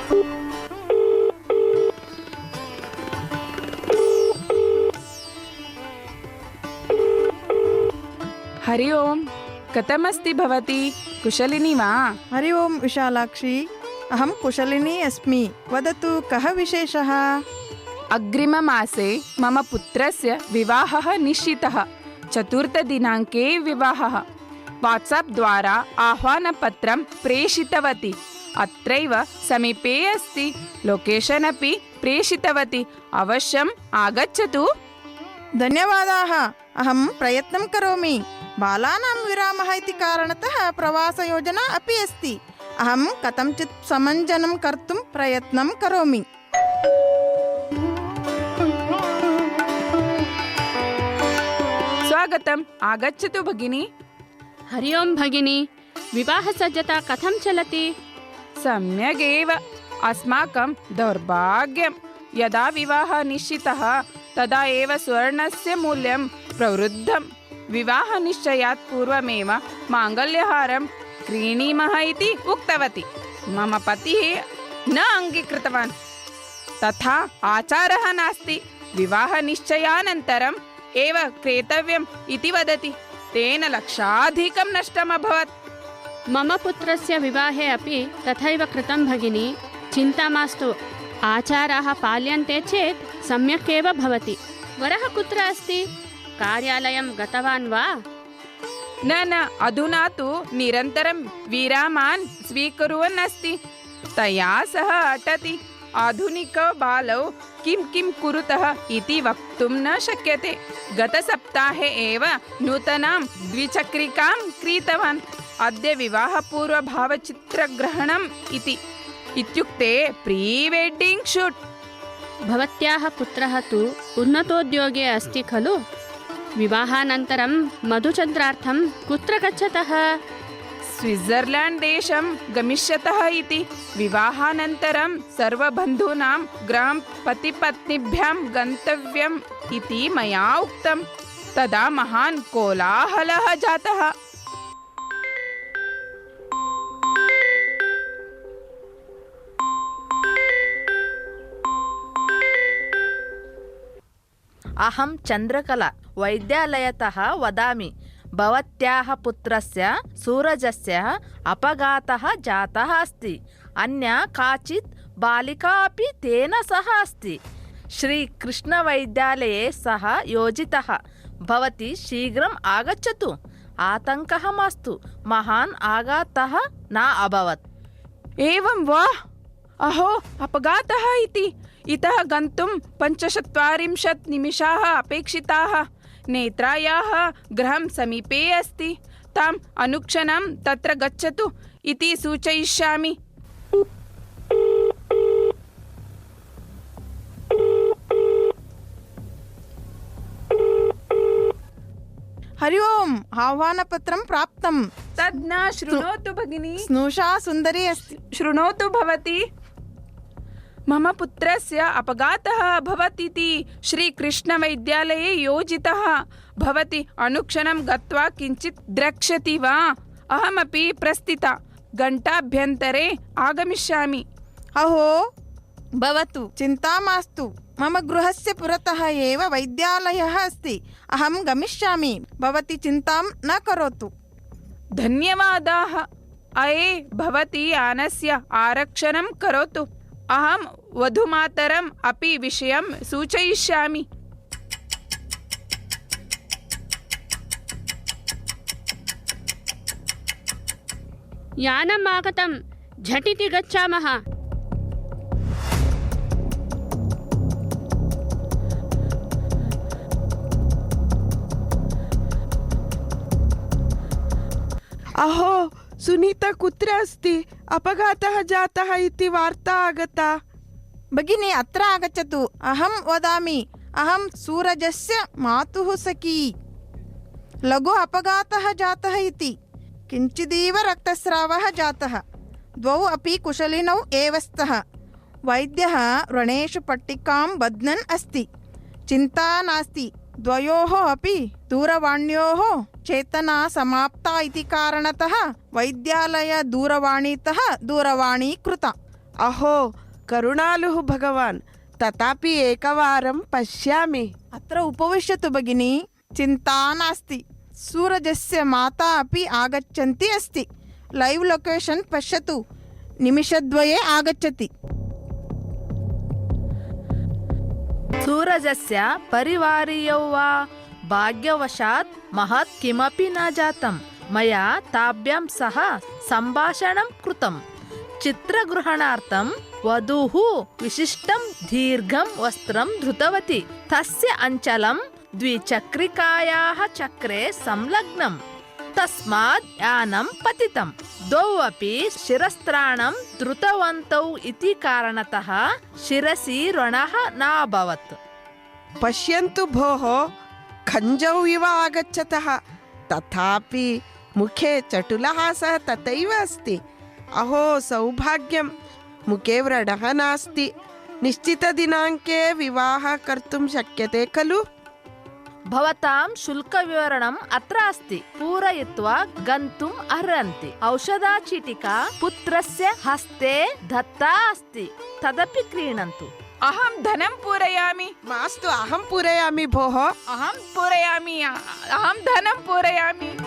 हरि ओम्, कथमस्ति भवती? कुशलिनी वा? हरि ओम् विशालाक्षी, अहं कुशलिनी अस्मि। वदतु, कः विशेषः? अग्रिममासे मम पुत्रस्य विवाहः निश्चितः। 4 दिनाङ्के विवाहः। वाट्साप् द्वारा आह्वानपत्रं प्रेषितवती। अत्रैव समीपे अस्ति। लोकेशन् अपि प्रेषितवती। अवश्यम् आगच्छतु। धन्यवादाः, अहं प्रयत्नं करोमि। बालानां विरामः इति कारणतः प्रवासयोजना अपि अस्ति। अहं कथञ्चित् समञ्जनं कर्तुं प्रयत्नं करोमि। स्वागतम्, आगच्छतु भगिनी। हरि ओम् भगिनी, विवाहसज्जता कथं चलति? सम्यगेव। अस्माकं दौर्भाग्यं यदा विवाहः निश्चितः तदा एव स्वर्णस्य मूल्यं प्रवृद्धम्। विवाहनिश्चयात् पूर्वमेव माङ्गल्यहारं क्रीणीमः इति उक्तवती। मम पतिः न अङ्गीकृतवान्। तथा आचारः नास्ति। विवाहनिश्चयानन्तरम् एव क्रेतव्यम् इति वदति। तेन लक्षाधिकं नष्टम् अभवत्। मम पुत्रस्य विवाहे अपि तथैव कृतं भगिनी। चिन्ता मास्तु, आचाराः पाल्यन्ते चेत् सम्यक् एव भवति। वरः कुत्र अस्ति? कार्यालयं गतवान् वा? न, अधुना तु निरन्तरं विरामान् स्वीकुर्वन् अस्ति। तया सह अटति। आधुनिकबालौ किं कुरुतः इति वक्तुं न शक्यते। गतसप्ताहे एव नूतनां द्विचक्रिकां क्रीतवान्। अद्य विवाहपूर्वभावचित्रग्रहणम् इत्युक्ते प्रीवेड्डिङ्ग् शूट्। भवत्याः पुत्रः तु उन्नतोद्योगे अस्ति खलु? विवाहानन्तरं मधुचन्द्रार्थं कुत्र गच्छतः? स्विट्जर्ल्याण्ड् देशं गमिष्यतः इति। विवाहानन्तरं सर्वबन्धूनां गृहं पतिपत्नीभ्यां गन्तव्यम् इति मया उक्तं। तदा महान् कोलाहलः जातः। अहं चन्द्रकला वैद्यालयतः वदामि। भवत्याः पुत्रस्य सूरजस्य अपघातः जातः अस्ति। अन्या काचित् बालिका अपि तेन सह अस्ति। श्रीकृष्णवैद्यालये सः योजितः। भवती शीघ्रम् आगच्छतु। आतङ्कः मास्तु, महान् आघातः न अभवत्। एवं वा? अहो, अपघातः इति। इतः गन्तुं 45 निमिषाः अपेक्षिताः। नेत्रायाः गृहं समीपे अस्ति। ताम् अनुक्षणं तत्र गच्छतु इति सूचयिष्यामि। हरि ओम्, आह्वानपत्रं प्राप्तं। तद् न शृणोतु भगिनी। स्नुषा सुन्दरी अस्ति। शृणोतु भवती। मम पुत्रस्य अपघातः अभवत् इति श्रीकृष्णवैद्यालये योजितः। भवती अनुक्षणं गत्वा किञ्चित् द्रक्ष्यति वा? अहमपि प्रस्थिता। घण्टाभ्यन्तरे आगमिष्यामि। अहो, भवतु, चिन्ता मास्तु। मम गृहस्य पुरतः एव वैद्यालयः अस्ति। अहं गमिष्यामि। भवती चिन्तां न करोतु। धन्यवादाः। अये, भवती यानस्य आरक्षणं करोतु। अहं वधूमातरम् अपि विषयं सूचयिष्यामि। यानम् आगतं, झटिति गच्छामः। अहो, सुनीता कुत्र अस्ति? अपघातः जातः इति वार्ता आगता। भगिनी, अत्र आगच्छतु। अहं वदामि। अहं सूरजस्य मातुः सखी। लघु अपघातः जातः इति। किञ्चिदेव रक्तस्रावः जातः। द्वौ अपि कुशलिनौ एव स्तः। वैद्यः व्रणेषु पट्टिकां बध्नन् अस्ति। चिन्ता नास्ति। द्वयोः अपि दूरवाण्योः चेतना समाप्ता इति कारणतः वैद्यालय दूरवाणीतः दूरवाणी कृता। अहो करुणालुः भगवान्, तथापि एकवारं पश्यामि। अत्र उपविशतु भगिनी, चिन्ता नास्ति। सूरजस्य माता अपि आगच्छन्ती अस्ति। लैव् लोकेशन् पश्यतु, निमिषद्वये आगच्छति। सूरजस्य परिवारीयौ वा भाग्यवशात् महत् किमपि न जातं। मया ताभ्यां सह सम्भाषणं कृतं। चित्रग्रहणार्थं वधूः विशिष्टं दीर्घं वस्त्रं धृतवती। तस्य अञ्चलं द्विचक्रिकायाः चक्रे संलग्नम्। तस्मात् यानं पतितं। द्वौ अपि शिरस्त्राणं धृतवन्तौ इति कारणतः शिरसि व्रणः नाभवत्। पश्यन्तु भोः, खञ्जौ इव आगच्छतः, तथापि मुखे चटुलहासः तथैव अस्ति। अहो सौभाग्यं, मुखे व्रणः नास्ति। निश्चितदिनाङ्के विवाहः कर्तुं शक्यते खलु? भवतां शुल्कविवरणम् अत्र अस्ति, पूरयित्वा गन्तुम् अर्हन्ति। औषधचीटिका पुत्रस्य हस्ते दत्ता अस्ति, तदपि क्रीणन्तु। अहं धनं पूरयामि। मास्तु, अहं पूरयामि भोः। अहं पूरयामि। अहं धनं पूरयामि।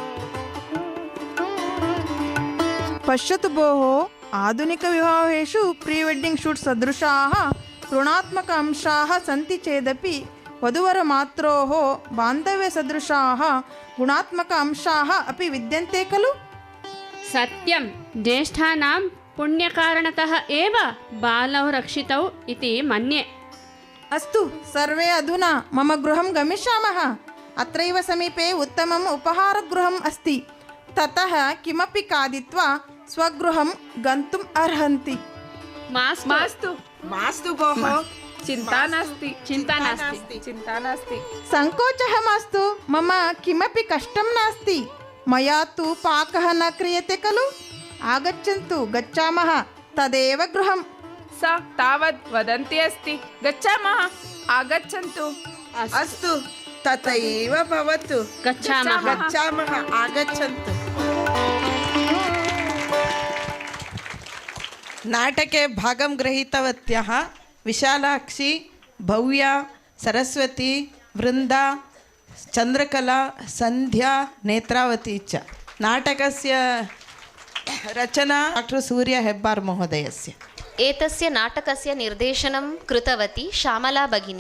पश्यतु भोः, आधुनिकविवाहेषु प्रीवेड्डिङ्ग् शूट् सदृशाः ऋणात्मक अंशाः सन्ति चेदपि वधुवरमात्रोः बान्धव्यसदृशाः गुणात्मक अंशाः अपि विद्यन्ते खलु? सत्यं, ज्येष्ठानां पुण्यकारणतः एव बालौ रक्षितौ इति मन्ये। अस्तु, सर्वे अधुना मम गृहं गमिष्यामः। अत्रैव समीपे उत्तमम् उपहारगृहम् अस्ति। ततः किमपि खादित्वा स्वगृहं गन्तुम् अर्हन्ति। मास्तु मास्तु भोः, चिन्ता नास्ति। चिन्ता नास्ति। चिन्ता नास्ति। सङ्कोचः मास्तु, मम किमपि कष्टं नास्ति। मया तु पाकः न क्रियते खलु। आगच्छन्तु, गच्छामः तदेव गृहम्। सा तावत् वदन्ती अस्ति। गच्छामः। आगच्छन्तु। अस्तु, तथैव भवतु। गच्छामः। गच्छामः, आगच्छन्तु। नाटके भागं गृहीतवत्यः विशालाक्षी, भव्या, सरस्वती, वृन्दा, चन्द्रकला, सन्ध्या, नेत्रावती च। नाटकस्य रचना डॉक्टर सूर्य हेब्बार् महोदयस्य। एतस्य नाटकस्य निर्देशनं कृतवती श्यामला भगिनी।